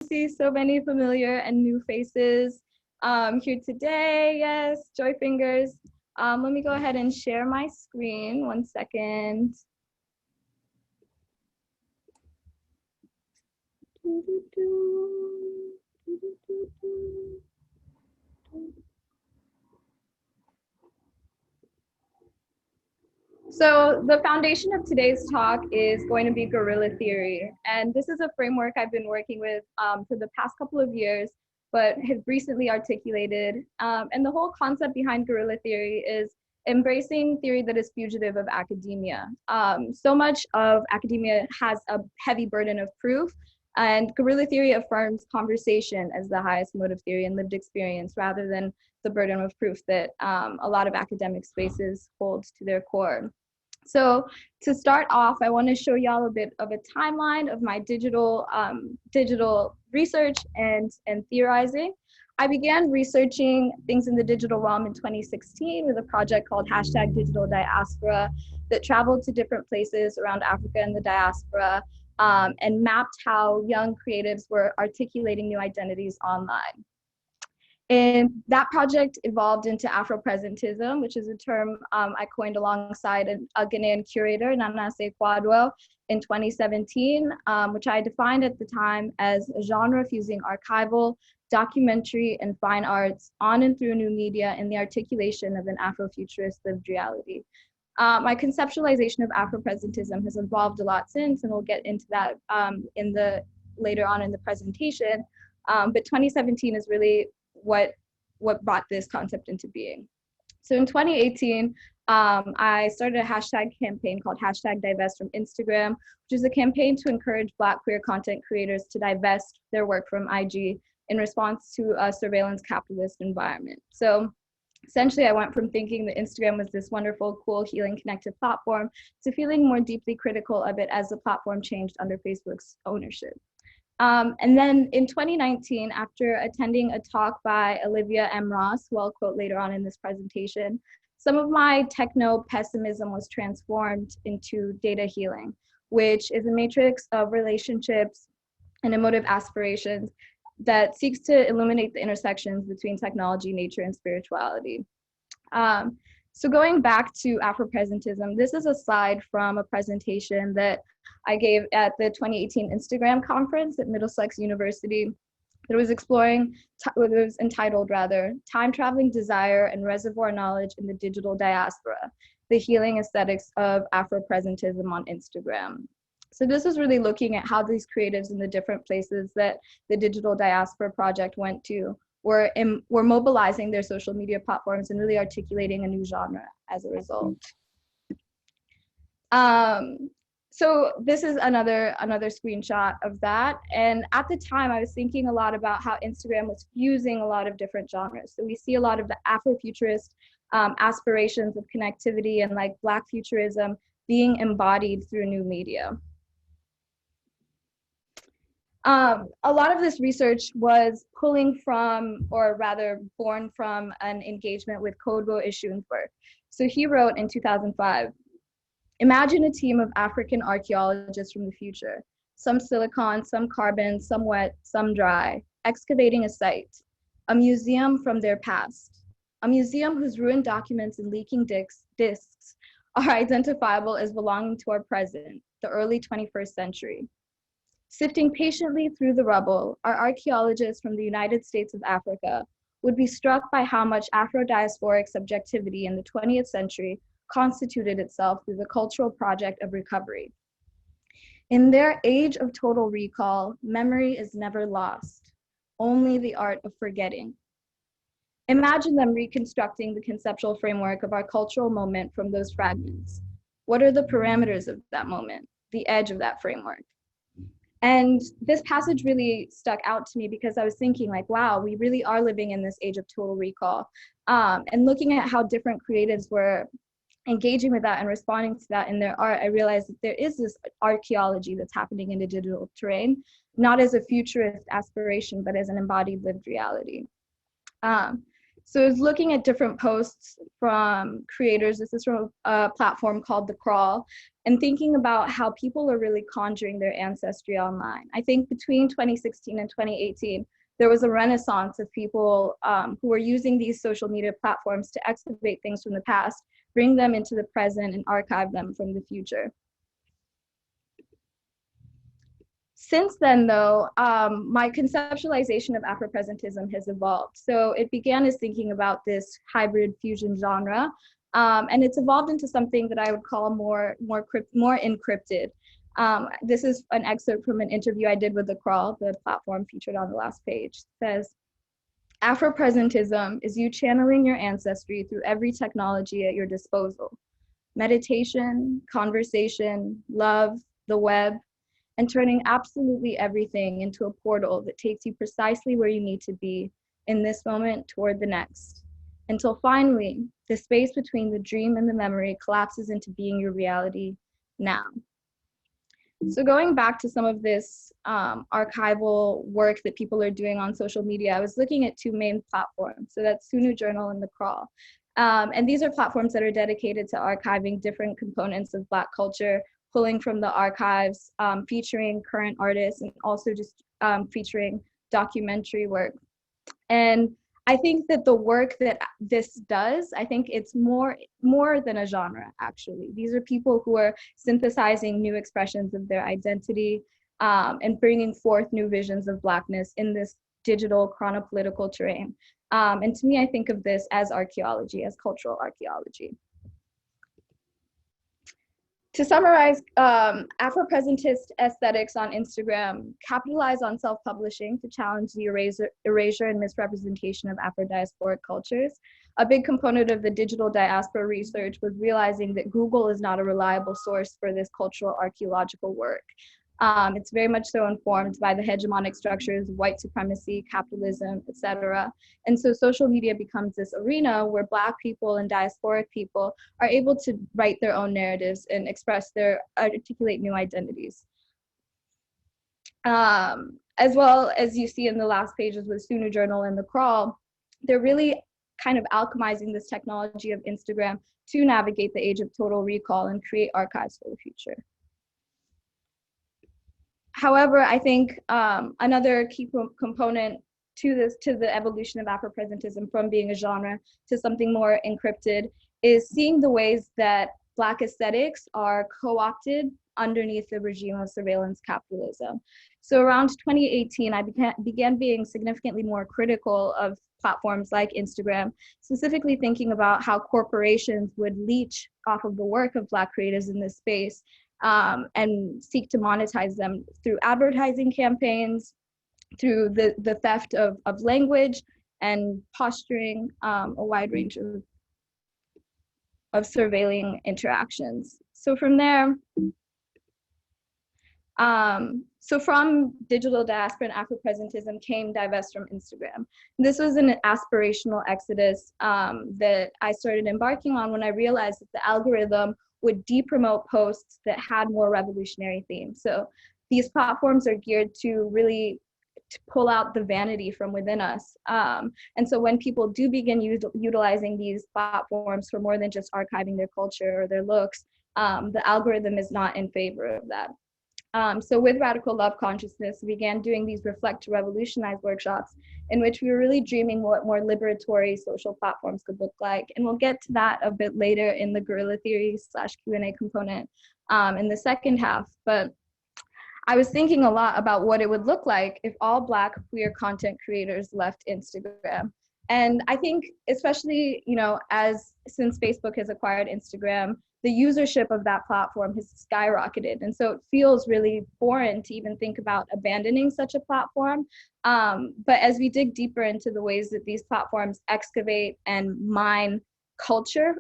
See so many familiar and new faces here today. Yes, Joy Fingers. Let me go ahead and share my screen. One second. So the foundation of today's talk is going to be guerrilla theory. And this is a framework I've been working with for the past couple of years, but have recently articulated. And the whole concept behind guerrilla theory is embracing theory that is fugitive of academia. So much of academia has a heavy burden of proof, and guerrilla theory affirms conversation as the highest mode of theory and lived experience rather than the burden of proof that a lot of academic spaces hold to their core. So to start off, I want to show y'all a bit of a timeline of my digital research and theorizing. I began researching things in the digital realm in 2016 with a project called #DigitalDiaspora that traveled to different places around Africa and the diaspora and mapped how young creatives were articulating new identities online. And that project evolved into Afro-presentism, which is a term I coined alongside a Ghanaian curator, Nanase Kwadwo, in 2017, which I defined at the time as a genre fusing archival, documentary, and fine arts on and through new media in the articulation of an Afrofuturist lived reality. My conceptualization of Afro-presentism has evolved a lot since, and we'll get into that later on in the presentation. But 2017 is really what brought this concept into being. So in 2018, I started a hashtag campaign called #Divest from Instagram, which is a campaign to encourage Black queer content creators to divest their work from IG in response to a surveillance capitalist environment. So essentially, I went from thinking that Instagram was this wonderful, cool, healing, connected platform to feeling more deeply critical of it as the platform changed under Facebook's ownership. And then in 2019, after attending a talk by Olivia M. Ross, who I'll quote later on in this presentation, some of my techno pessimism was transformed into data healing, which is a matrix of relationships and emotive aspirations that seeks to illuminate the intersections between technology, nature, and spirituality. So going back to Afro-presentism, this is a slide from a presentation that I gave at the 2018 Instagram conference at Middlesex University that was entitled Time Traveling Desire and Reservoir Knowledge in the Digital Diaspora, the Healing Aesthetics of Afro-presentism on Instagram. So this is really looking at how these creatives in the different places that the Digital Diaspora Project went to were mobilizing their social media platforms and really articulating a new genre as a result. So this is another screenshot of that. And at the time, I was thinking a lot about how Instagram was fusing a lot of different genres. So we see a lot of the Afrofuturist aspirations of connectivity and like Black futurism being embodied through new media. A lot of this research was pulling from, or rather born from, an engagement with Kodwo Ishunsworth. So he wrote in 2005, "Imagine a team of African archaeologists from the future, some silicon, some carbon, some wet, some dry, excavating a site, a museum from their past, a museum whose ruined documents and leaking discs are identifiable as belonging to our present, the early 21st century. Sifting patiently through the rubble, our archaeologists from the United States of Africa would be struck by how much Afro-diasporic subjectivity in the 20th century constituted itself through the cultural project of recovery. In their age of total recall, memory is never lost, only the art of forgetting. Imagine them reconstructing the conceptual framework of our cultural moment from those fragments. What are the parameters of that moment, the edge of that framework?" And this passage really stuck out to me because I was thinking like, wow, we really are living in this age of total recall. And looking at how different creatives were engaging with that and responding to that in their art, I realized that there is this archaeology that's happening in the digital terrain, not as a futurist aspiration, but as an embodied lived reality. So I was looking at different posts from creators. This is from a platform called The Crawl, and thinking about how people are really conjuring their ancestry online. I think between 2016 and 2018, there was a renaissance of people who were using these social media platforms to excavate things from the past, bring them into the present, and archive them from the future. Since then, though, my conceptualization of Afropresentism has evolved. So it began as thinking about this hybrid fusion genre, and it's evolved into something that I would call more encrypted. This is an excerpt from an interview I did with The Crawl, the platform featured on the last page. It says, Afropresentism is you channeling your ancestry through every technology at your disposal. Meditation, conversation, love, the web, and turning absolutely everything into a portal that takes you precisely where you need to be in this moment toward the next, until finally, the space between the dream and the memory collapses into being your reality now. So going back to some of this archival work that people are doing on social media, I was looking at two main platforms. So that's Sunu Journal and The Crawl. And these are platforms that are dedicated to archiving different components of Black culture, pulling from the archives, featuring current artists, and also just featuring documentary work. And I think that the work that this does, I think it's more than a genre, actually. These are people who are synthesizing new expressions of their identity and bringing forth new visions of Blackness in this digital chronopolitical terrain. And to me, I think of this as archaeology, as cultural archaeology. To summarize, Afropresentist aesthetics on Instagram capitalize on self-publishing to challenge the erasure and misrepresentation of Afro-diasporic cultures. A big component of the digital diaspora research was realizing that Google is not a reliable source for this cultural archaeological work. It's very much so informed by the hegemonic structures of white supremacy, capitalism, etc. And so social media becomes this arena where Black people and diasporic people are able to write their own narratives and articulate new identities. As well as you see in the last pages with Sunu Journal and The Crawl, they're really kind of alchemizing this technology of Instagram to navigate the age of total recall and create archives for the future. However, I think another key component to the evolution of Afropresentism from being a genre to something more encrypted is seeing the ways that Black aesthetics are co-opted underneath the regime of surveillance capitalism. So around 2018, I began being significantly more critical of platforms like Instagram, specifically thinking about how corporations would leech off of the work of Black creatives in this space and seek to monetize them through advertising campaigns, through the theft of language and posturing, a wide range of surveilling interactions. So from there, so from digital diaspora and Afropresentism came Divest from Instagram. This was an aspirational exodus that I started embarking on when I realized that the algorithm would de-promote posts that had more revolutionary themes. So these platforms are geared to really pull out the vanity from within us. And so when people do begin utilizing these platforms for more than just archiving their culture or their looks, the algorithm is not in favor of that. So with Radical Love Consciousness, we began doing these Reflect to Revolutionize workshops in which we were really dreaming what more liberatory social platforms could look like. And we'll get to that a bit later in the guerrilla theory / Q&A component in the second half. But I was thinking a lot about what it would look like if all Black queer content creators left Instagram. And I think especially, since Facebook has acquired Instagram, the usership of that platform has skyrocketed. And so it feels really foreign to even think about abandoning such a platform. But as we dig deeper into the ways that these platforms excavate and mine culture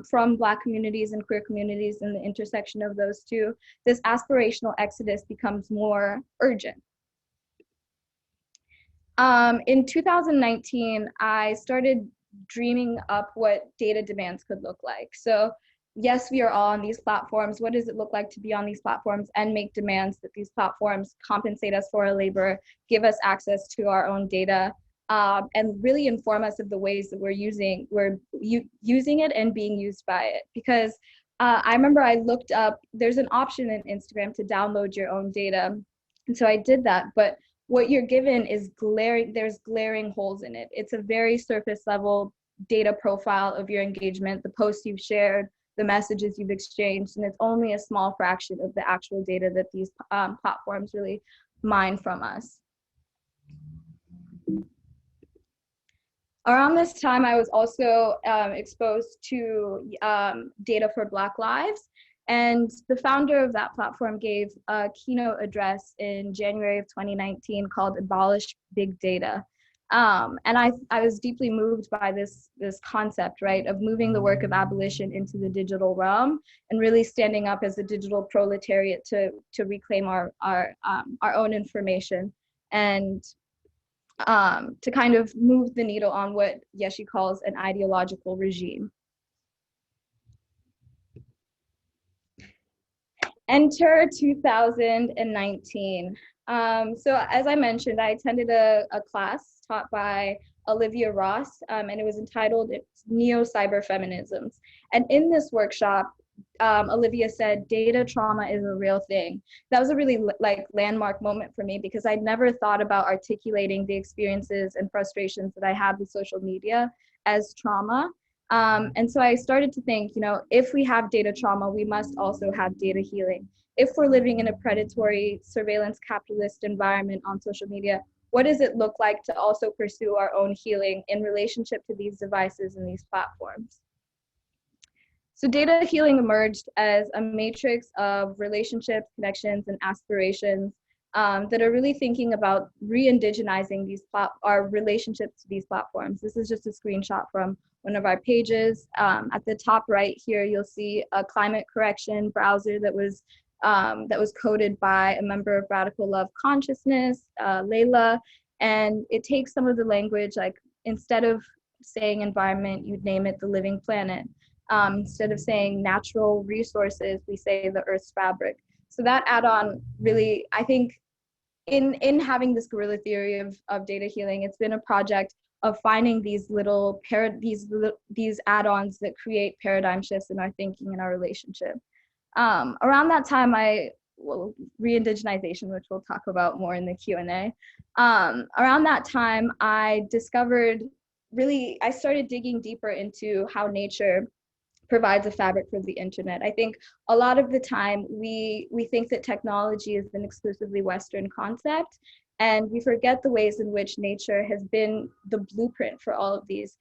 from Black communities and queer communities and the intersection of those two, this aspirational exodus becomes more urgent. In 2019, I started dreaming up what data demands could look like. So yes, we are all on these platforms. What does it look like to be on these platforms and make demands that these platforms compensate us for our labor, give us access to our own data, and really inform us of the ways that using it and being used by it. Because I remember I looked up, there's an option in Instagram to download your own data. And so I did that, but what you're given is there's glaring holes in it. It's a very surface level data profile of your engagement, the posts you've shared, the messages you've exchanged, and it's only a small fraction of the actual data that these platforms really mine from us. Around this time, I was also exposed to Data for Black Lives. And the founder of that platform gave a keynote address in January of 2019 called Abolish Big Data. And I was deeply moved by this concept, right, of moving the work of abolition into the digital realm and really standing up as a digital proletariat to reclaim our own information and to kind of move the needle on what Yeshi calls an ideological regime. Enter 2019. So as I mentioned, I attended a class taught by Olivia Ross, and it was entitled Neo-Cyberfeminisms. And in this workshop, Olivia said, data trauma is a real thing. That was a really landmark moment for me because I'd never thought about articulating the experiences and frustrations that I had with social media as trauma. And so I started to think, if we have data trauma, we must also have data healing. If we're living in a predatory surveillance capitalist environment on social media, what does it look like to also pursue our own healing in relationship to these devices and these platforms? So data healing emerged as a matrix of relationships, connections, and aspirations that are really thinking about re-indigenizing our relationships to these platforms. This is just a screenshot from one of our pages. At the top right here, you'll see a climate correction browser that was coded by a member of Radical Love Consciousness, Layla, and it takes some of the language, like instead of saying environment, you'd name it the living planet. Instead of saying natural resources, we say the Earth's fabric. So that add-on really, I think, in having this guerrilla theory of data healing, it's been a project of finding these add-ons that create paradigm shifts in our thinking and our relationship. Around that time, re-indigenization, which we'll talk about more in the Q&A. Around that time, I started digging deeper into how nature provides a fabric for the internet. I think a lot of the time we think that technology is an exclusively Western concept, and we forget the ways in which nature has been the blueprint for all of these.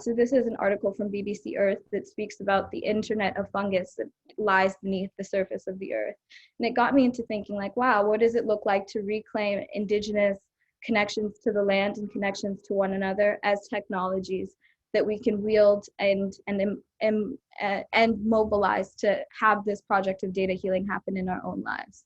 So this is an article from BBC Earth that speaks about the internet of fungus that lies beneath the surface of the earth. And it got me into thinking like, wow, what does it look like to reclaim indigenous connections to the land and connections to one another as technologies that we can wield and mobilize to have this project of data healing happen in our own lives.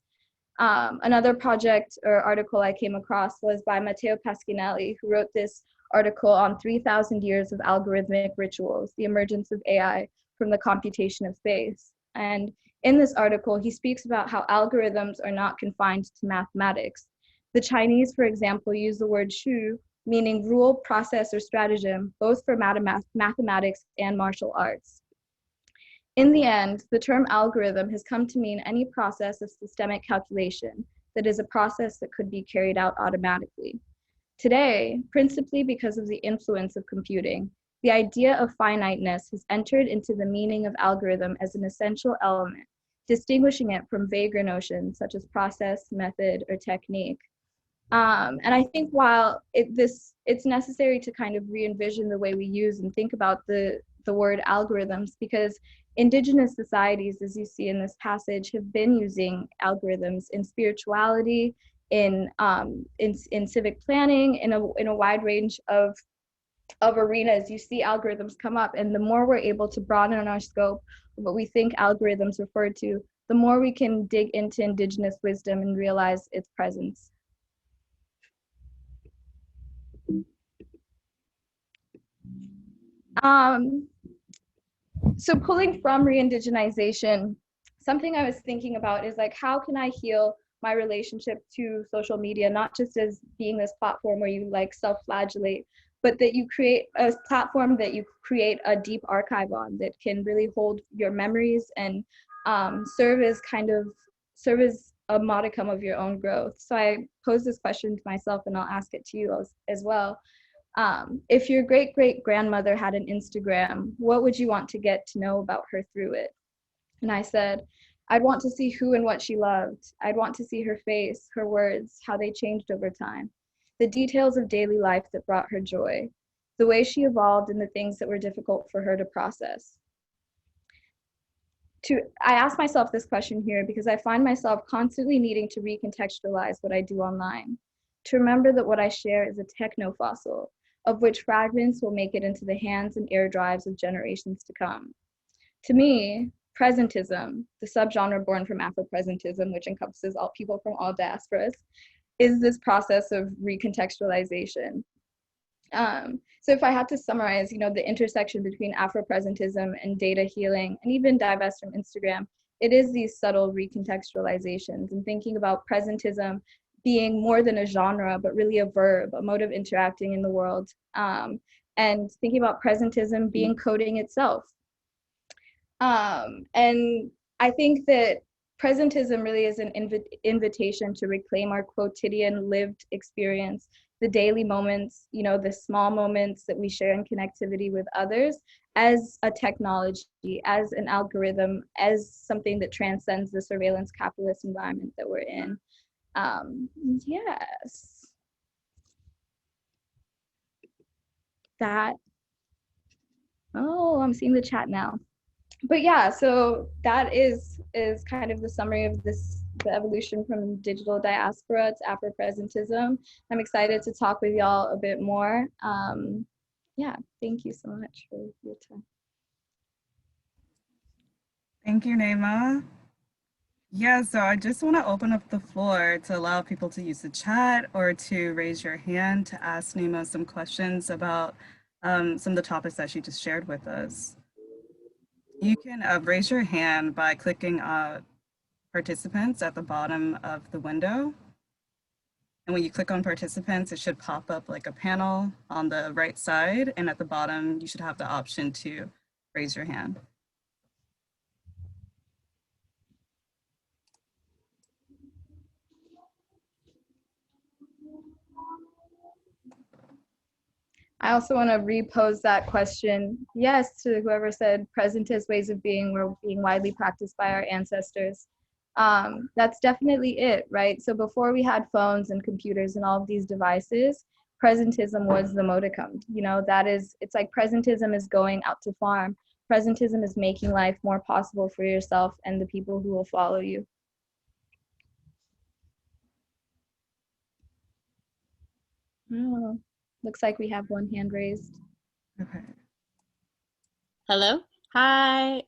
Another project or article I came across was by Matteo Pasquinelli, who wrote this article on 3,000 years of algorithmic rituals, the emergence of AI from the computation of space. And in this article, he speaks about how algorithms are not confined to mathematics. The Chinese, for example, use the word shu, meaning rule, process, or stratagem, both for mathematics and martial arts. In the end, the term algorithm has come to mean any process of systemic calculation that is a process that could be carried out automatically. Today, principally because of the influence of computing, the idea of finiteness has entered into the meaning of algorithm as an essential element, distinguishing it from vaguer notions such as process, method, or technique. And I think while it's necessary to kind of re-envision the way we use and think about the word algorithms, because indigenous societies, as you see in this passage, have been using algorithms in spirituality, in civic planning, in a wide range of arenas. You see algorithms come up, and the more we're able to broaden our scope of what we think algorithms refer to, the more we can dig into indigenous wisdom and realize its presence. So pulling from re-indigenization, something I was thinking about is like, how can I heal my relationship to social media, not just as being this platform where you like self-flagellate, but that you create a platform that you create a deep archive on that can really hold your memories and serve as a modicum of your own growth. So I pose this question to myself, and I'll ask it to you as well. If your great great grandmother had an Instagram, what would you want to get to know about her through it? And I said, I'd want to see who and what she loved. I'd want to see her face, her words, how they changed over time, the details of daily life that brought her joy, the way she evolved, and the things that were difficult for her to process. I ask myself this question here because I find myself constantly needing to recontextualize what I do online, to remember that what I share is a techno fossil, of which fragments will make it into the hands and air drives of generations to come. To me, presentism, the subgenre born from Afro-presentism, which encompasses all people from all diasporas, is this process of recontextualization. So if I had to summarize, the intersection between Afro-presentism and data healing, and even divest from Instagram, it is these subtle recontextualizations and thinking about presentism being more than a genre, but really a verb, a mode of interacting in the world, and thinking about presentism being coding itself. And I think that presentism really is an invitation to reclaim our quotidian lived experience, the daily moments, the small moments that we share in connectivity with others as a technology, as an algorithm, as something that transcends the surveillance capitalist environment that we're in. Yes. Oh, I'm seeing the chat now. But yeah, so that is kind of the summary of the evolution from digital diaspora to Afro-presentism. I'm excited to talk with y'all a bit more. Yeah, thank you so much for your time. Thank you, Neema. Yeah, so I just want to open up the floor to allow people to use the chat or to raise your hand to ask Neema some questions about some of the topics that she just shared with us. You can raise your hand by clicking participants at the bottom of the window. And when you click on participants, it should pop up like a panel on the right side. And at the bottom, you should have the option to raise your hand. I also want to repose that question, yes, to whoever said presentist ways of being were being widely practiced by our ancestors. That's definitely it, right? So before we had phones and computers and all of these devices, presentism was the modicum. It's like presentism is going out to farm. Presentism is making life more possible for yourself and the people who will follow you. Oh, looks like we have one hand raised. Okay. Hello. Hi.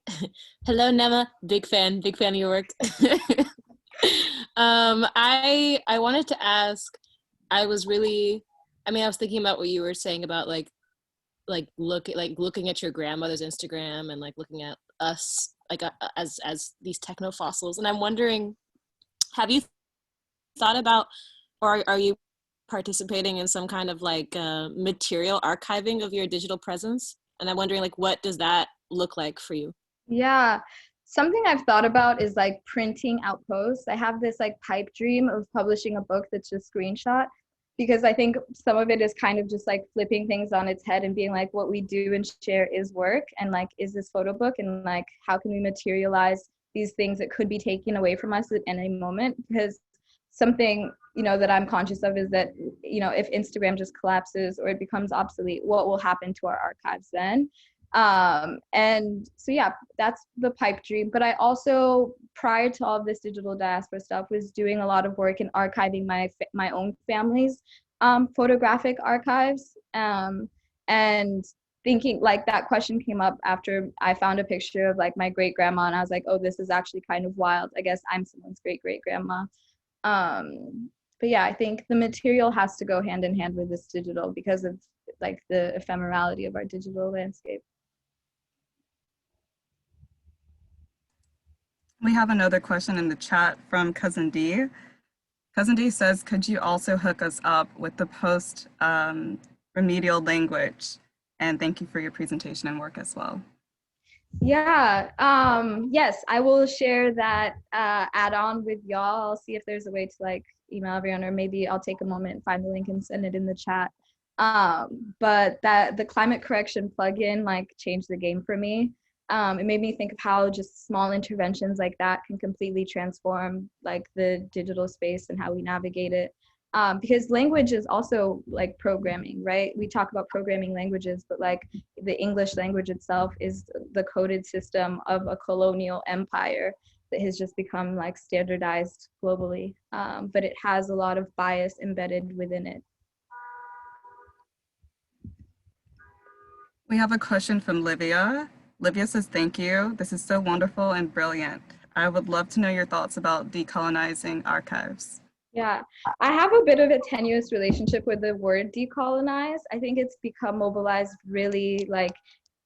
Hello, Neema. Big fan of your work. I wanted to ask, I was thinking about what you were saying about looking at your grandmother's Instagram and like looking at us as these techno fossils. And I'm wondering, have you thought about, or are you participating in some kind of material archiving of your digital presence? And I'm wondering, what does that look like for you? Yeah, something I've thought about is like printing out posts. I have this pipe dream of publishing a book that's just screenshot, because I think some of it is kind of just like flipping things on its head and being like, what we do and share is work, and is this photo book, and how can we materialize these things that could be taken away from us at any moment? Because something that I'm conscious of is that if Instagram just collapses or it becomes obsolete, what will happen to our archives then? And so yeah, that's the pipe dream. But I also, prior to all of this digital diaspora stuff, was doing a lot of work in archiving my own family's photographic archives, and thinking that question came up after I found a picture of my great grandma, and I was like, oh, this is actually kind of wild. I guess I'm someone's great great grandma. But yeah, I think the material has to go hand in hand with this digital because of the ephemerality of our digital landscape. We have another question in the chat from Cousin D. Cousin D says, could you also hook us up with the post remedial language? And thank you for your presentation and work as well. Yeah, yes, I will share that add-on with y'all. I'll see if there's a way to like email everyone, or maybe I'll take a moment and find the link and send it in the chat. But that the climate correction plugin like changed the game for me. It made me think of how just small interventions like that can completely transform like the digital space and how we navigate it. Because language is also like programming, right? We talk about programming languages, but like the English language itself is the coded system of a colonial empire that has just become like standardized globally. But it has a lot of bias embedded within it. We have a question from Livia. Livia says, thank you. This is so wonderful and brilliant. I would love to know your thoughts about decolonizing archives. Yeah, I have a bit of a tenuous relationship with the word decolonize. I think it's become mobilized really like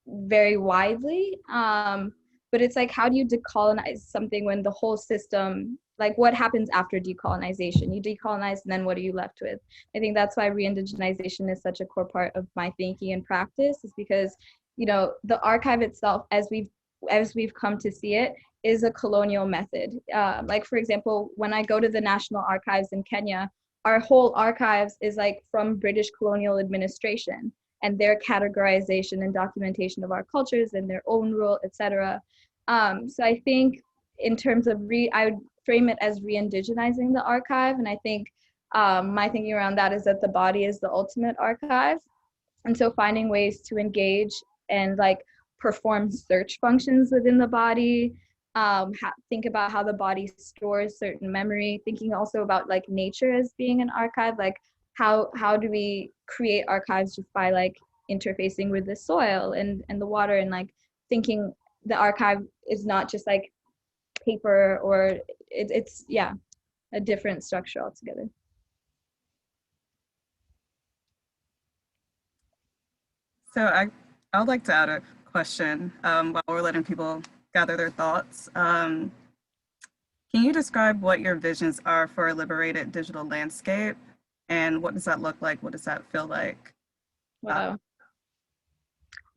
very widely. But it's like, how do you decolonize something when the whole system, like what happens after decolonization? You decolonize and then what are you left with? I think that's why re-indigenization is such a core part of my thinking and practice, is because, you know, the archive itself, as we've come to see it, is a colonial method. Like, for example, when I go to the National Archives in Kenya, our whole archives is like from British colonial administration and their categorization and documentation of our cultures and their own rule, etc. So I think in terms of I would frame it as re-indigenizing the archive. And I think my thinking around that is that the body is the ultimate archive. And so finding ways to engage and like perform search functions within the body, think about how the body stores certain memory, thinking also about like nature as being an archive, like how do we create archives just by like interfacing with the soil and the water, and like thinking the archive is not just like paper, or it's yeah, a different structure altogether. So I would like to add a question while we're letting people gather their thoughts. Can you describe what your visions are for a liberated digital landscape? And what does that look like? What does that feel like? Wow.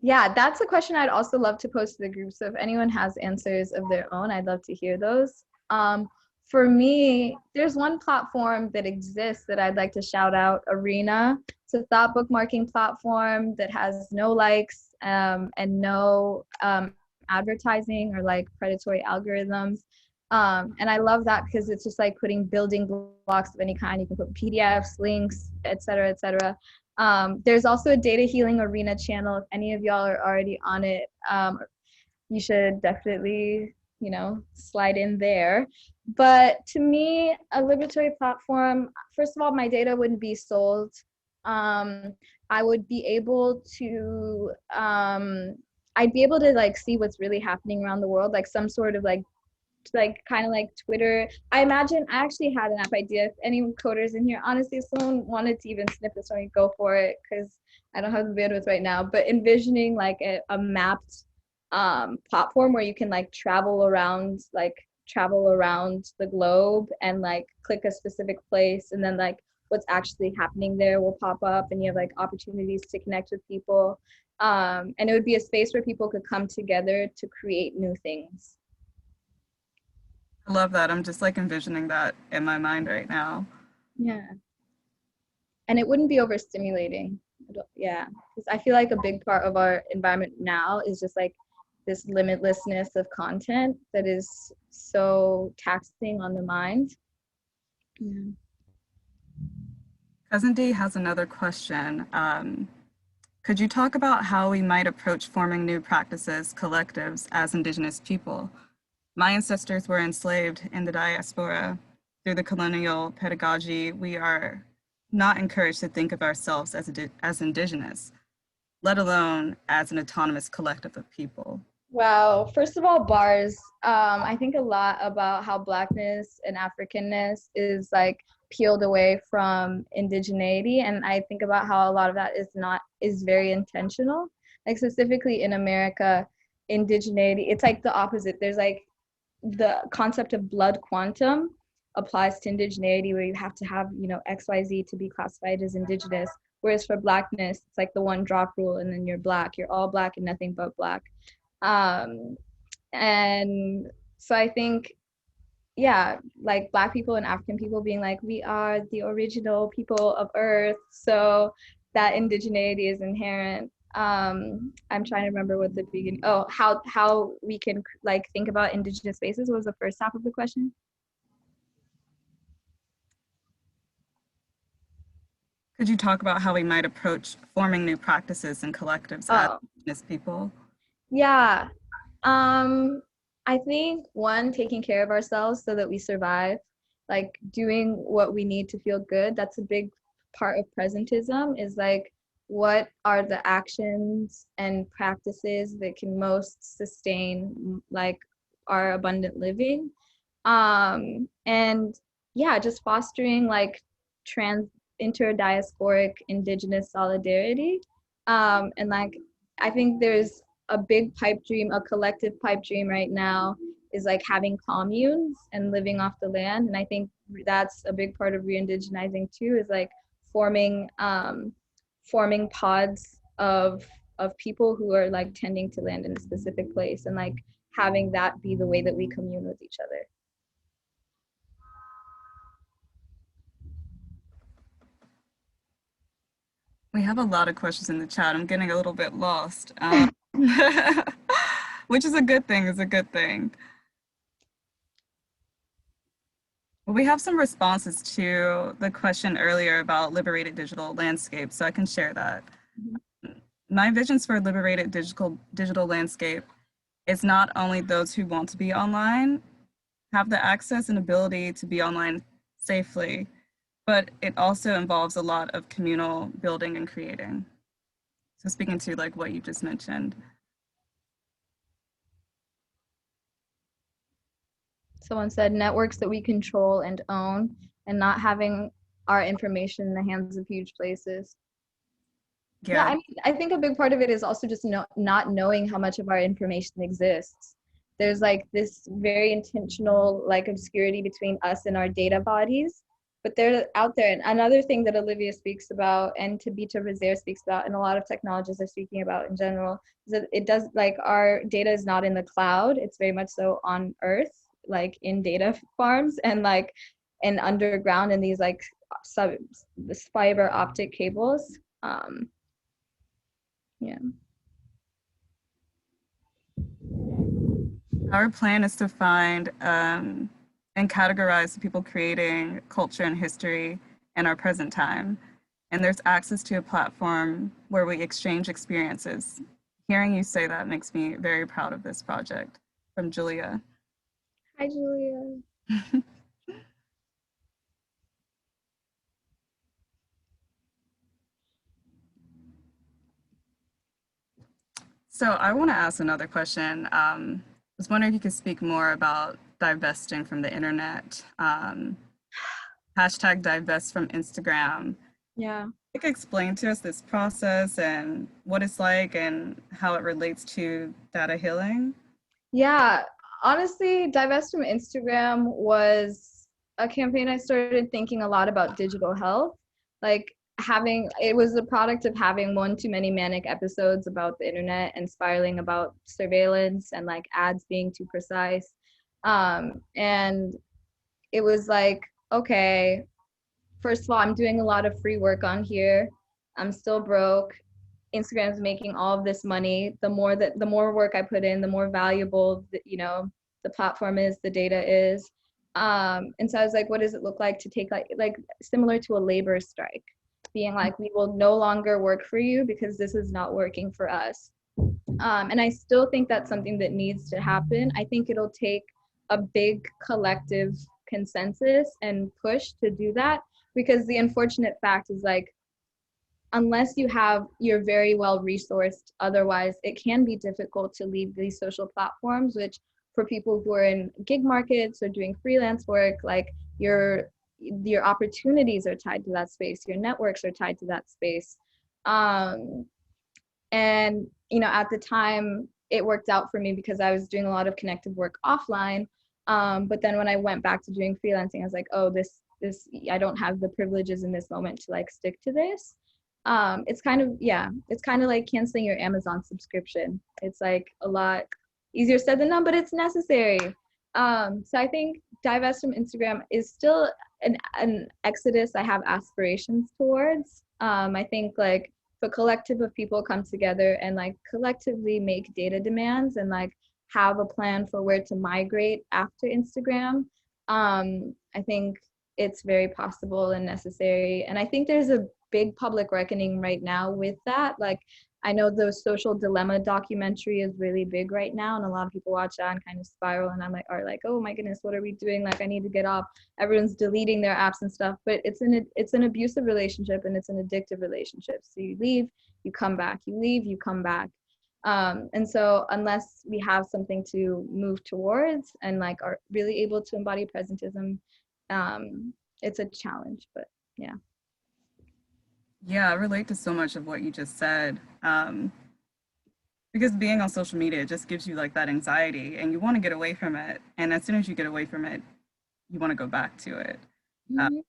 Yeah, that's a question I'd also love to pose to the group. So if anyone has answers of their own, I'd love to hear those. For me, there's one platform that exists that I'd like to shout out, Arena. It's a thought bookmarking platform that has no likes and no advertising or like predatory algorithms. And I love that because it's just like putting building blocks of any kind. You can put PDFs, links, et cetera, et cetera. There's also a data healing arena channel. If any of y'all are already on it, you should definitely, you know, slide in there. But to me, a liberatory platform, first of all, my data wouldn't be sold. I would be able to, I'd be able to like see what's really happening around the world, like some sort of like kind of like Twitter. I imagine I actually had an app idea. If any coders in here, honestly, if someone wanted to even sniff this one, go for it, because I don't have the bandwidth right now. But envisioning like a mapped platform where you can like travel around the globe and like click a specific place, and then like what's actually happening there will pop up, and you have like opportunities to connect with people. And it would be a space where people could come together to create new things. I love that. I'm just like envisioning that in my mind right now. Yeah. And it wouldn't be overstimulating. Yeah. Because I feel like a big part of our environment now is just like this limitlessness of content that is so taxing on the mind. Yeah. Cousin D has another question. Could you talk about how we might approach forming new practices, collectives, as Indigenous people? My ancestors were enslaved in the diaspora. Through the colonial pedagogy, we are not encouraged to think of ourselves as Indigenous, let alone as an autonomous collective of people. Wow. First of all, bars. I think a lot about how Blackness and Africanness is like peeled away from indigeneity, and I think about how a lot of that is very intentional. Like specifically in America, indigeneity, it's like the opposite. There's like the concept of blood quantum applies to indigeneity, where you have to have, you know, XYZ to be classified as indigenous. Whereas for blackness, it's like the one drop rule, and then you're black. You're all black and nothing but black. Um, and so I think, yeah, like Black people and African people being like, we are the original people of Earth, so that indigeneity is inherent. I'm trying to remember what the beginning. Oh, how we can like think about indigenous spaces was the first half of the question. Could you talk about how we might approach forming new practices and collectives as Oh, Indigenous people? yeah. Um, I think one, taking care of ourselves so that we survive, like doing what we need to feel good. That's a big part of presentism, is like, what are the actions and practices that can most sustain like our abundant living? And yeah, just fostering like trans interdiasporic indigenous solidarity. And like, I think there's a big pipe dream, a collective pipe dream right now, is like having communes and living off the land. And I think that's a big part of re-indigenizing too, is like forming forming pods of people who are like tending to land in a specific place, and like having that be the way that we commune with each other. We have a lot of questions in the chat. I'm getting a little bit lost, which is a good thing. Is a good thing. Well, we have some responses to the question earlier about liberated digital landscape, so I can share that. My visions for a liberated digital landscape is not only those who want to be online have the access and ability to be online safely, but it also involves a lot of communal building and creating. So speaking to like what you just mentioned. Someone said networks that we control and own, and not having our information in the hands of huge places. Yeah, Yeah, I mean, I think a big part of it is also just not knowing how much of our information exists. There's like this very intentional like obscurity between us and our data bodies, but they're out there. And another thing that Olivia speaks about, and Tabitha Razair speaks about, and a lot of technologists are speaking about in general, is that it does, like, our data is not in the cloud. It's very much so on Earth, like in data farms, and like and underground in these like sub fiber optic cables. Yeah. our plan is to find and categorize the people creating culture and history in our present time. And there's access to a platform where we exchange experiences. Hearing you say that makes me very proud of this project. From Julia. Hi, Julia. So I want to ask another question. I was wondering if you could speak more about divesting from the internet. Hashtag divest from Instagram. Yeah. You could explain to us this process and what it's like and how it relates to data healing. Yeah. Honestly, Divest from Instagram was a campaign I started thinking a lot about digital health. Like, it was the product of having one too many manic episodes about the internet and spiraling about surveillance and like ads being too precise. And it was like, okay, first of all, I'm doing a lot of free work on here. I'm still broke. Instagram's making all of this money. The more work I put in, the more valuable the platform is, the data is. And so I was like, what does it look like to take like similar to a labor strike, being like, we will no longer work for you because this is not working for us. And I still think that's something that needs to happen. I think it'll take a big collective consensus and push to do that, because the unfortunate fact is, like, unless you're very well resourced, otherwise it can be difficult to leave these social platforms, which for people who are in gig markets or doing freelance work, like, your opportunities are tied to that space, your networks are tied to that space. And at the time it worked out for me because I was doing a lot of connective work offline. But then when I went back to doing freelancing, I was like, oh, this I don't have the privileges in this moment to like stick to this. It's kind of, yeah, it's kind of like canceling your Amazon subscription. It's like a lot easier said than done, but it's necessary. So I think divest from Instagram is still an exodus I have aspirations towards. I think like if a collective of people come together and like collectively make data demands and like have a plan for where to migrate after Instagram, I think it's very possible and necessary. And I think there's a big public reckoning right now with that. Like, I know the Social Dilemma documentary is really big right now, and a lot of people watch that and kind of spiral. And I'm like, are like, oh my goodness, what are we doing? Like, I need to get off. Everyone's deleting their apps and stuff, but it's an abusive relationship and it's an addictive relationship. So you leave, you come back, you leave, you come back. And so unless we have something to move towards and like are really able to embody presentism, it's a challenge. But yeah. Yeah, I relate to so much of what you just said. Because being on social media just gives you like that anxiety and you want to get away from it. And as soon as you get away from it, you want to go back to it. Uh, Mhm.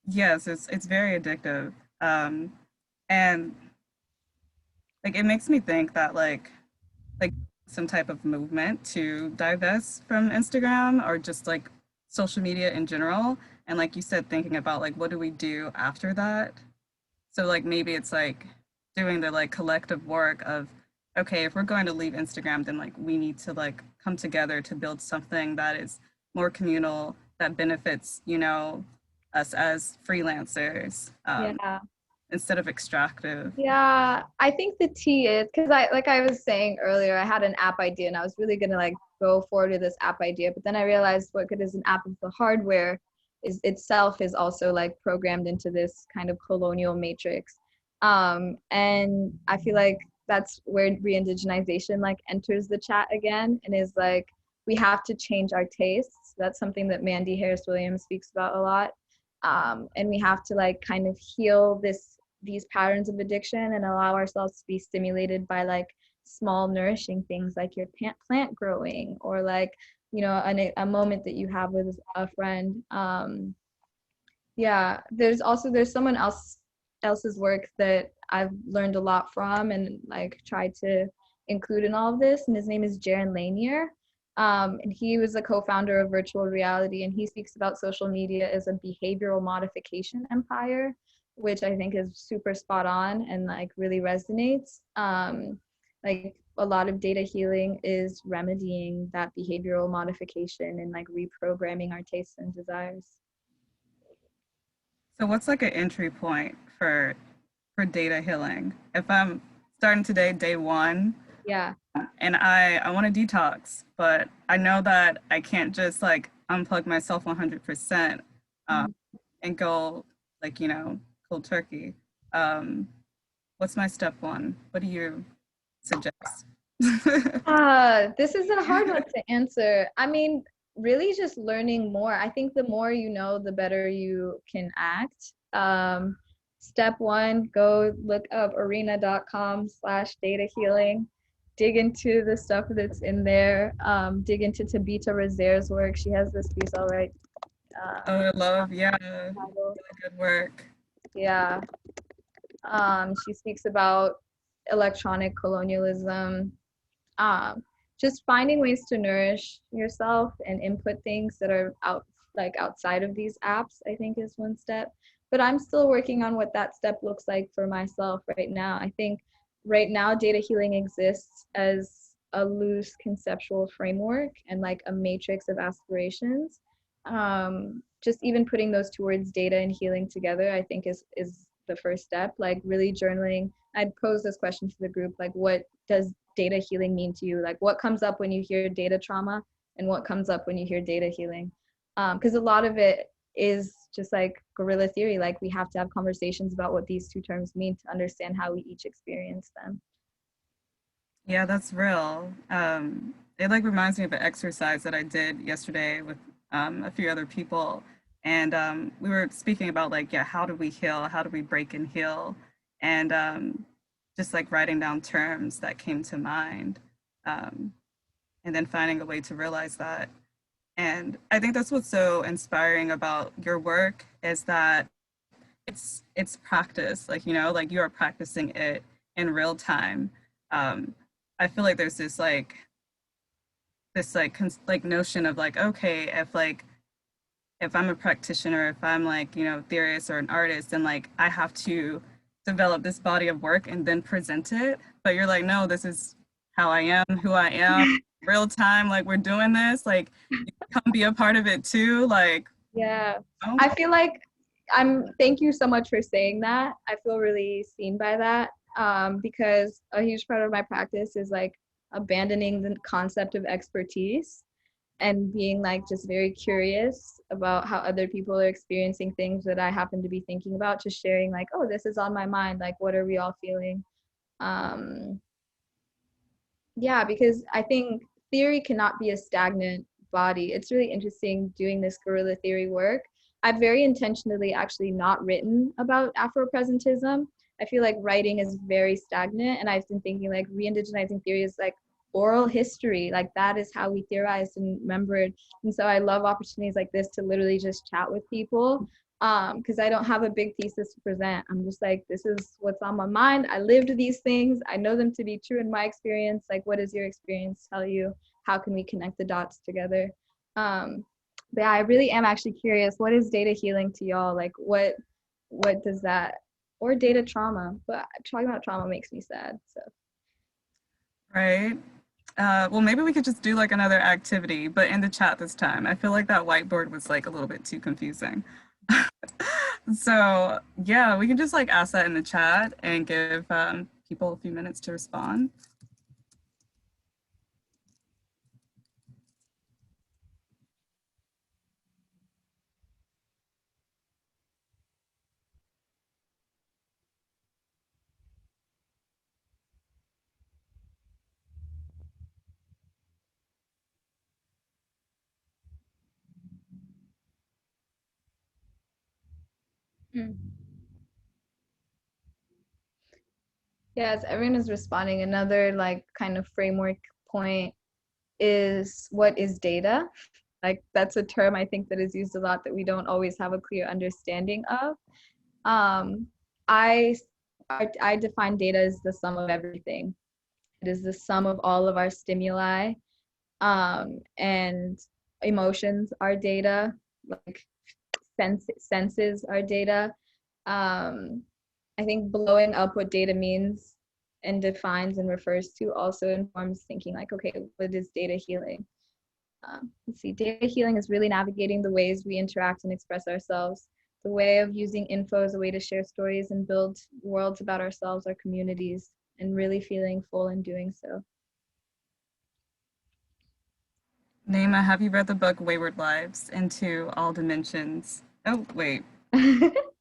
yes, it's very addictive. And like it makes me think that like some type of movement to divest from Instagram or just like social media in general. And like you said, thinking about like what do we do after that? So like maybe it's like doing the like collective work of okay, if we're going to leave Instagram, then like we need to like come together to build something that is more communal that benefits, you know, us as freelancers Yeah. instead of extractive. Yeah, I think the T is because like I was saying earlier, I had an app idea and I was really gonna like go forward with this app idea, but then I realized what good is an app if the hardware is itself is also like programmed into this kind of colonial matrix. And I feel like that's where re-indigenization like enters the chat again and is like we have to change our tastes. That's something that Mandy Harris Williams speaks about a lot. And we have to like kind of heal these patterns of addiction and allow ourselves to be stimulated by like small nourishing things like your plant growing or like you know a moment that you have with a friend. Yeah, there's someone else's work that I've learned a lot from and like tried to include in all of this, and his name is Jaron Lanier. And he was a co-founder of virtual reality, and he speaks about social media as a behavioral modification empire, which I think is super spot on and like really resonates. Like a lot of data healing is remedying that behavioral modification and like reprogramming our tastes and desires. So what's like an entry point for data healing? If I'm starting today, day one, Yeah. and I want to detox, but I know that I can't just like unplug myself 100% um, Mhm. and go like, you know, cold turkey. Um, what's my step one? What do you suggest? This is a hard one to answer. I mean, really just learning more. I think the more you know, the better you can act. Step one, go look up arena.com/data healing. Dig into the stuff that's in there. Dig into Tabitha Razer's work. She has this piece, all right. Oh, I love, yeah, really Title. good work. Yeah. She speaks about electronic colonialism, um, just finding ways to nourish yourself and input things that are outside of these apps, I think is one step. But I'm still working on what that step looks like for myself right now. I think right now data healing exists as a loose conceptual framework and like a matrix of aspirations. Just even putting those two words, data and healing, together, I think is the first step. Like really journaling. I'd pose this question to the group, like what does data healing mean to you? Like what comes up when you hear data trauma and what comes up when you hear data healing? Because a lot of it is just like guerrilla theory. Like we have to have conversations about what these two terms mean to understand how we each experience them. Yeah, that's real. It like reminds me of an exercise that I did yesterday with a few other people, and we were speaking about like, yeah, how do we heal? How do we break and heal? And just like writing down terms that came to mind, um, and then finding a way to realize that. And I think that's what's so inspiring about your work is that it's practice, like, you know, like you are practicing it in real time. um I feel like there's this like notion of like, okay, if I'm a practitioner, if I'm like, you know, theorist or an artist, then like I have to develop this body of work and then present it. But you're like, no, this is how I am, who I am, real time, like we're doing this, like you come be a part of it too, like, Yeah. oh. I feel like thank you so much for saying that. I feel really seen by that, because a huge part of my practice is like abandoning the concept of expertise and being like just very curious about how other people are experiencing things that I happen to be thinking about, just sharing like, oh, this is on my mind, like what are we all feeling? Um, yeah, because I think theory cannot be a stagnant body. It's really interesting doing this guerrilla theory work. I've very intentionally actually not written about Afropresentism. I feel like writing is very stagnant, and I've been thinking like re-indigenizing theory is like oral history. Like that is how we theorized and remembered. And so I love opportunities like this to literally just chat with people, because I don't have a big thesis to present. I'm just like, this is what's on my mind. I lived these things. I know them to be true in my experience. Like, what does your experience tell you? How can we connect the dots together? Um, but yeah, I really am actually curious. What is data healing to y'all? Like, what does that, or data trauma? But talking about trauma makes me sad. So Right. Well, maybe we could just do like another activity, but in the chat this time. I feel like that whiteboard was like a little bit too confusing. So yeah, we can just like ask that in the chat and give people a few minutes to respond. mm. Yes, everyone is responding. Another like kind of framework point is, what is data? Like that's a term I think that is used a lot that we don't always have a clear understanding of. Um, I I define data as the sum of everything. It is the sum of all of our stimuli, and emotions are data. Like senses are data. Um, I think blowing up what data means and defines and refers to also informs thinking like, okay, what is data healing? Let's see, data healing is really navigating the ways we interact and express ourselves, the way of using info as a way to share stories and build worlds about ourselves, our communities, and really feeling full in doing so. Neema, have you read the book Wayward Lives Into All Dimensions? Oh, wait.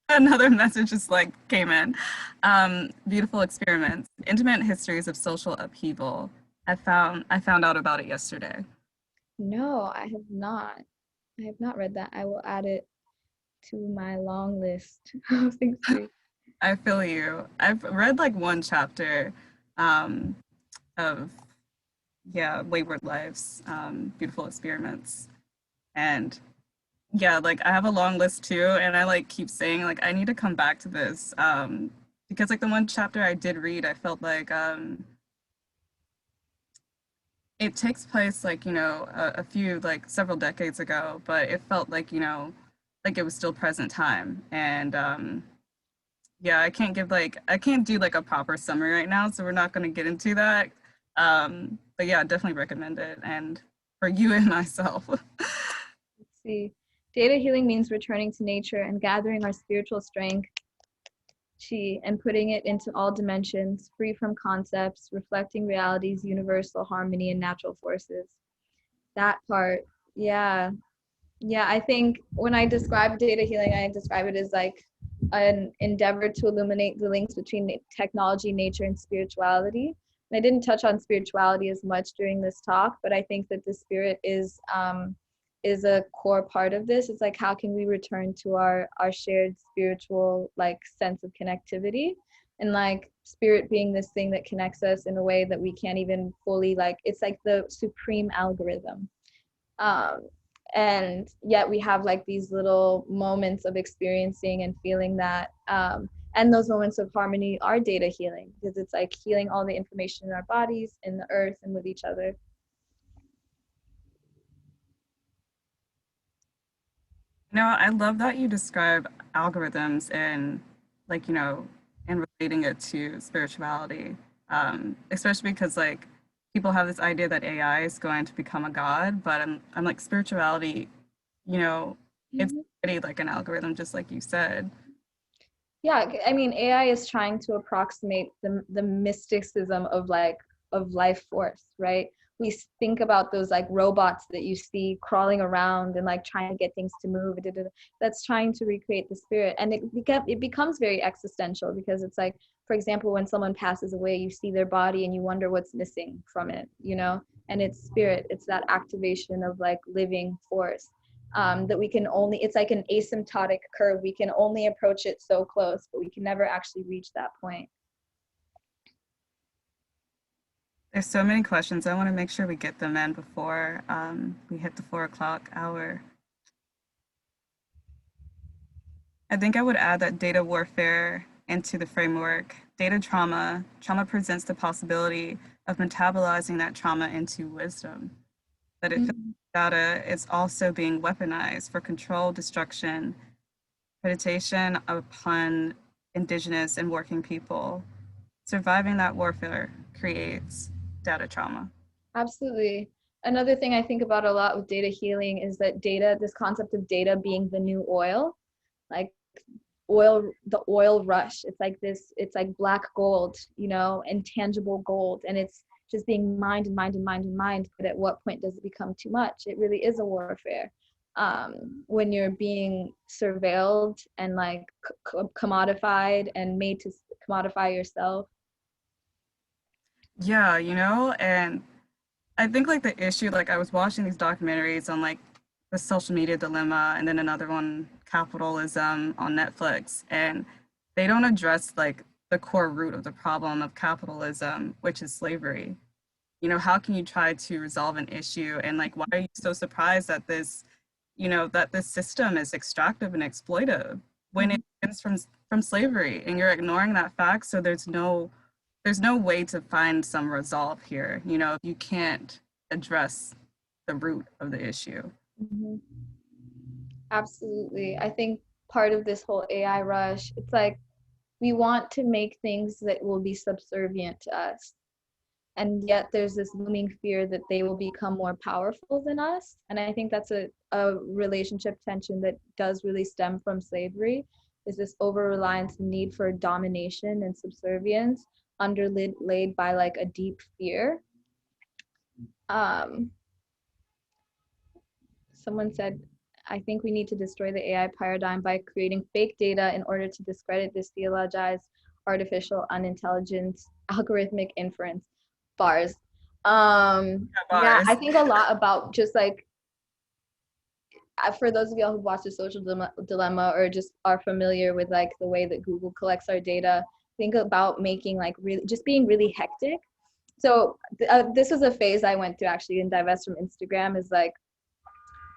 Another message just like came in. Beautiful experiments, intimate histories of social upheaval. I found out about it yesterday. No, I have not. I have not read that. I will add it to my long list of things to read. I feel you. I've read like one chapter um, of, yeah, Wayward Lives, Beautiful Experiments. And yeah, like I have a long list too, and I like keep saying like I need to come back to this, because like the one chapter I did read, I felt like it takes place like, you know, a few like several decades ago, but it felt like, you know, like it was still present time. And yeah, I can't do like a proper summary right now, so we're not going to get into that. But yeah, definitely recommend it, and for you and myself. Let's see. Data healing means returning to nature and gathering our spiritual strength, chi, and putting it into all dimensions, free from concepts, reflecting reality's universal harmony and natural forces. That part, yeah. Yeah, I think when I describe data healing, I describe it as like an endeavor to illuminate the links between technology, nature, and spirituality. And I didn't touch on spirituality as much during this talk, but I think that the spirit is a core part of this. It's like, how can we return to our shared spiritual like sense of connectivity, and like spirit being this thing that connects us in a way that we can't even fully like. It's like the supreme algorithm. um, And yet we have like these little moments of experiencing and feeling that, and those moments of harmony are data healing, because it's like healing all the information in our bodies, in the earth, and with each other. I love that you describe algorithms and like, and relating it to spirituality. Especially because like people have this idea that AI is going to become a god, but I'm like spirituality, you know, it's Mhm. pretty like an algorithm, just like you said. Yeah, I mean, AI is trying to approximate the mysticism of like of life force, right? We think about those like robots that you see crawling around and like trying to get things to move. That's trying to recreate the spirit, and it becomes very existential, because it's like, for example, when someone passes away, you see their body and you wonder what's missing from it, you know? And it's spirit. It's that activation of like living force, that we can only, it's like an asymptotic curve. We can only approach it so close, but we can never actually reach that point. There's so many questions. I want to make sure we get them in before we hit the 4 o'clock hour. I think I would add that data warfare into the framework. Trauma presents the possibility of metabolizing that trauma into wisdom. That it feels Mhm. like data is also being weaponized for control, destruction, predation upon indigenous and working people. Surviving that warfare creates data trauma. Absolutely. Another thing I think about a lot with data healing is that data, this concept of data being the new oil, like oil, the oil rush. It's like this, it's like black gold, you know, intangible gold. And it's just being mined and mined and mined and mined. But at what point does it become too much? It really is a warfare. When you're being surveilled and like commodified and made to commodify yourself. Yeah, and I think like the issue, like I was watching these documentaries on like the social media dilemma and then another one, capitalism on Netflix, and they don't address like the core root of the problem of capitalism, which is slavery. How can you try to resolve an issue and like why are you so surprised that this system is extractive and exploitive when it comes from slavery and you're ignoring that fact, so there's no way to find some resolve here, if you can't address the root of the issue. Mhm. Absolutely. I think part of this whole AI rush, it's like we want to make things that will be subservient to us. And yet there's this looming fear that they will become more powerful than us. And I think that's a relationship tension that does really stem from slavery, is this over reliance need for domination and subservience underlaid by like a deep fear. Um, Someone said, I think we need to destroy the AI paradigm by creating fake data in order to discredit this theologized artificial unintelligence algorithmic inference. Bars. Yeah, I Bars. think a lot about just like, for those of y'all who watch the social dilemma or just are familiar with like the way that Google collects our data, think about making like really just being really hectic. So this was a phase I went through actually in divest from Instagram, is like,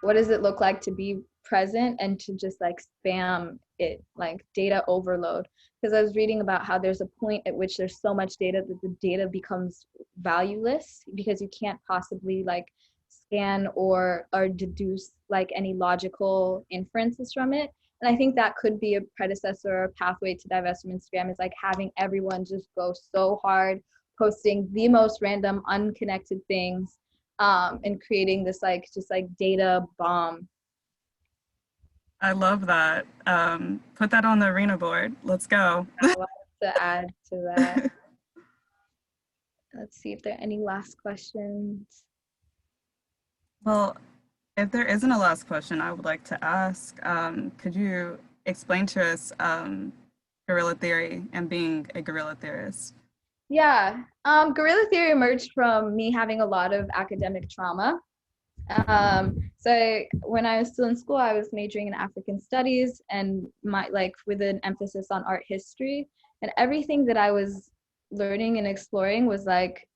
what does it look like to be present and to just like spam it, like data overload? Because I was reading about how there's a point at which there's so much data that the data becomes valueless, because you can't possibly like scan or deduce like any logical inferences from it. And I think that could be a predecessor or a pathway to divest from Instagram, is like having everyone just go so hard, posting the most random unconnected things, and creating this like just like data bomb. I love that. Put that on the arena board. Let's go. A lot to add to that. Let's see if there are any last questions. Well, if there isn't a last question, I would like to ask, could you explain to us guerrilla theory and being a guerrilla theorist? Yeah, guerrilla theory emerged from me having a lot of academic trauma. So when I was still in school, I was majoring in African studies and my like with an emphasis on art history, and everything that I was learning and exploring was like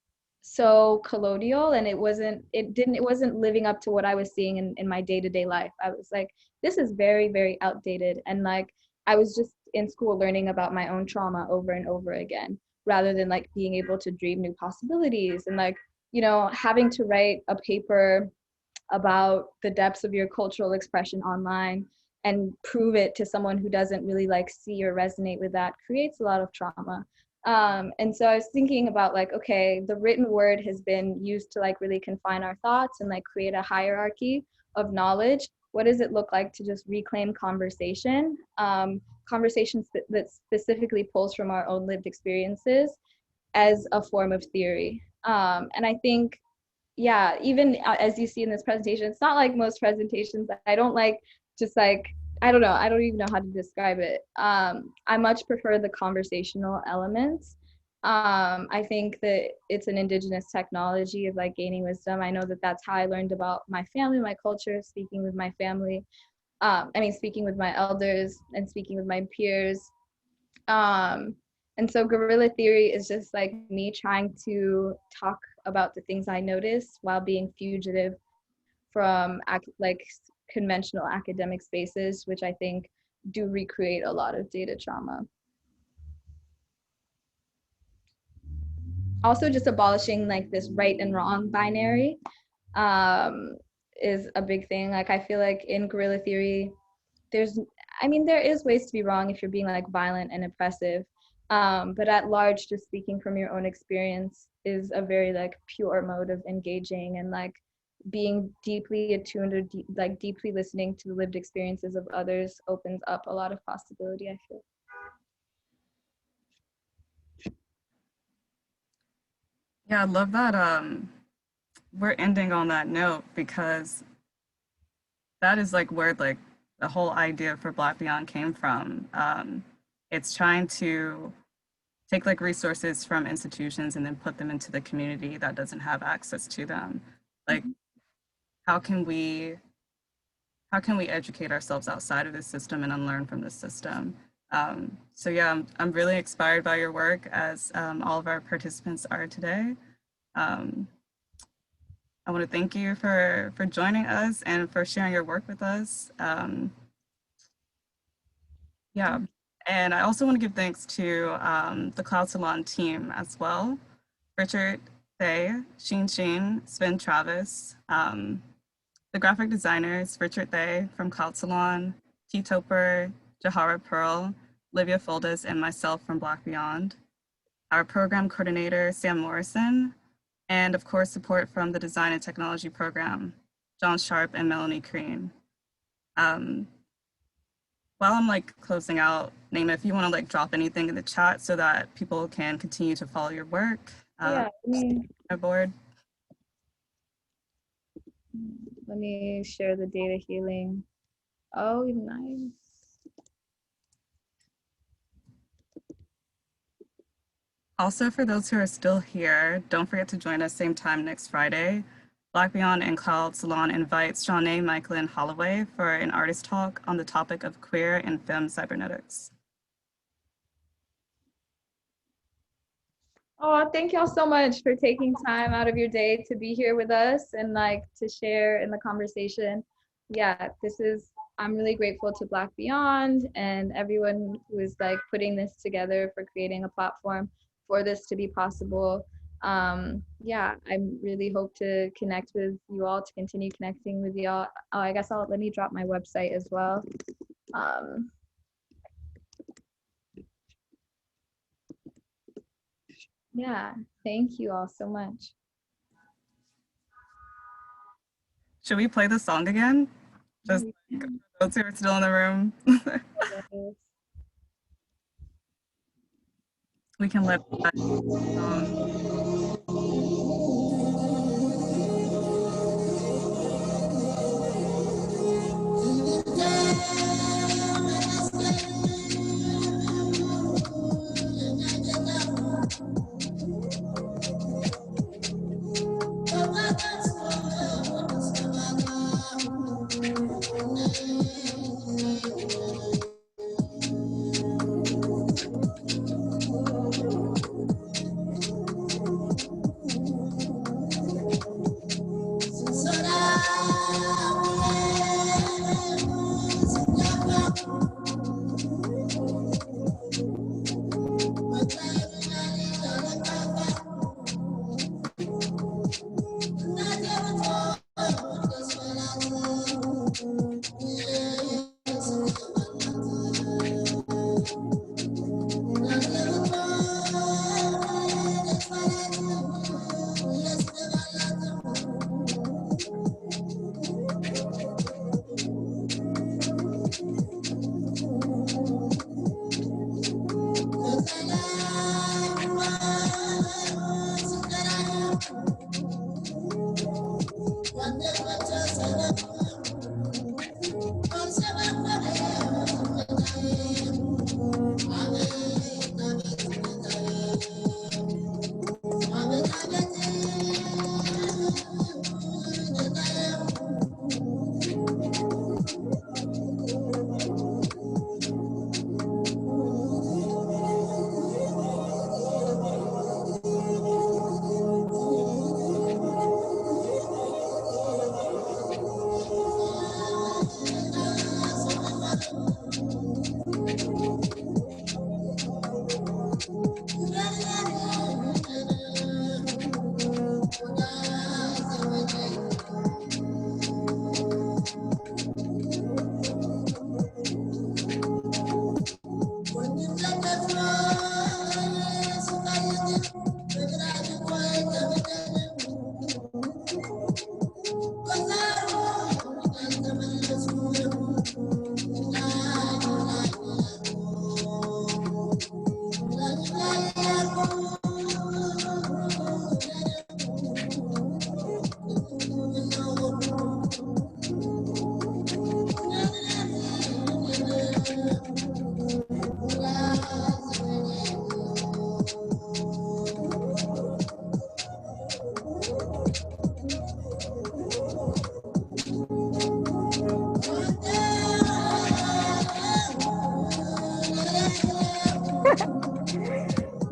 so colonial, and it wasn't living up to what I was seeing in my day-to-day life. I was like, this is very, very outdated. And like I was just in school learning about my own trauma over and over again, rather than like being able to dream new possibilities and like, having to write a paper about the depths of your cultural expression online and prove it to someone who doesn't really like see or resonate with that creates a lot of trauma. And so I was thinking about like, okay, the written word has been used to like really confine our thoughts and like create a hierarchy of knowledge. What does it look like to just reclaim conversation, conversations that specifically pulls from our own lived experiences as a form of theory? And I think, yeah, even as you see in this presentation, it's not like most presentations. I don't like just like, I don't know, I don't even know how to describe it. I much prefer the conversational elements. I think that it's an indigenous technology of like gaining wisdom. I know that that's how I learned about my family, my culture, speaking with my family. Speaking with my elders and speaking with my peers. Um, and so guerrilla theory is just like me trying to talk about the things I notice while being fugitive from like conventional academic spaces, which I think do recreate a lot of data trauma. Also, just abolishing like this right and wrong binary um, is a big thing. Like I feel like in guerrilla theory, there is ways to be wrong if you're being like violent and oppressive, but at large, just speaking from your own experience is a very like pure mode of engaging, and like being deeply attuned or like deeply listening to the lived experiences of others opens up a lot of possibility, I feel. Yeah, I love that we're ending on that note because that is like where like the whole idea for Black Beyond came from. It's trying to take like resources from institutions and then put them into the community that doesn't have access to them. Like, how can we how can we educate ourselves outside of this system and unlearn from this system? So yeah, I'm really inspired by your work, as all of our participants are today. Um, I want to thank you for joining us and for sharing your work with us. Yeah, and I also want to give thanks to the Cloud Salon team as well. Richard Thay, Sheen, Sven Travis, the graphic designers, Richard Thay from Cloud Salon, T. Toper, Jahara Pearl, Livia Foldes, and myself from Black Beyond. Our program coordinator, Sam Morrison, and of course, support from the Design and Technology program, John Sharp and Melanie Crean. While I'm like closing out, Neema, if you want to like drop anything in the chat so that people can continue to follow your work. Yeah, Board. let me share the data healing. Oh, nice. Also, for those who are still here, don't forget to join us same time next Friday. Black Beyond and Cloud Salon invites Shawnee, Michael, and Holloway for an artist talk on the topic of queer and femme cybernetics. Oh, thank y'all so much for taking time out of your day to be here with us and like to share in the conversation. Yeah, I'm really grateful to Black Beyond and everyone who is like putting this together for creating a platform for this to be possible. Yeah, I really hope to connect with you all, to continue connecting with y'all. Oh, I guess let me drop my website as well. Yeah, thank you all so much. Should we play the song again? Just for those who are still in the room. We can let that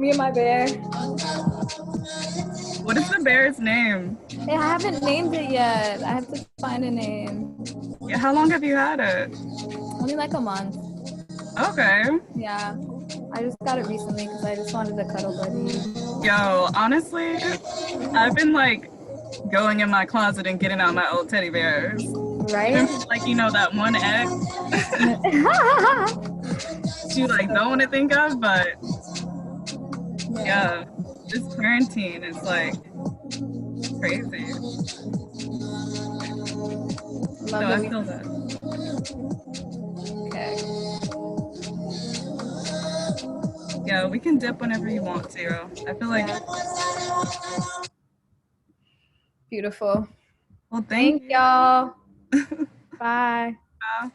Me and my bear. What is the bear's name? Hey, I haven't named it yet. I have to find a name. Yeah, how long have you had it? Only like a month. Okay. Yeah. I just got it recently because I just wanted a cuddle buddy. Yo, honestly, I've been like going in my closet and getting out my old teddy bears. Even Right? from, like, you know, that one ex you like don't want to think of, but yeah, this quarantine is like crazy. Love So that I we. feel that. Okay. Yeah, we can dip whenever you want to. I feel like, Yeah. Beautiful. well, thank Thank you. y'all. Bye. Yeah.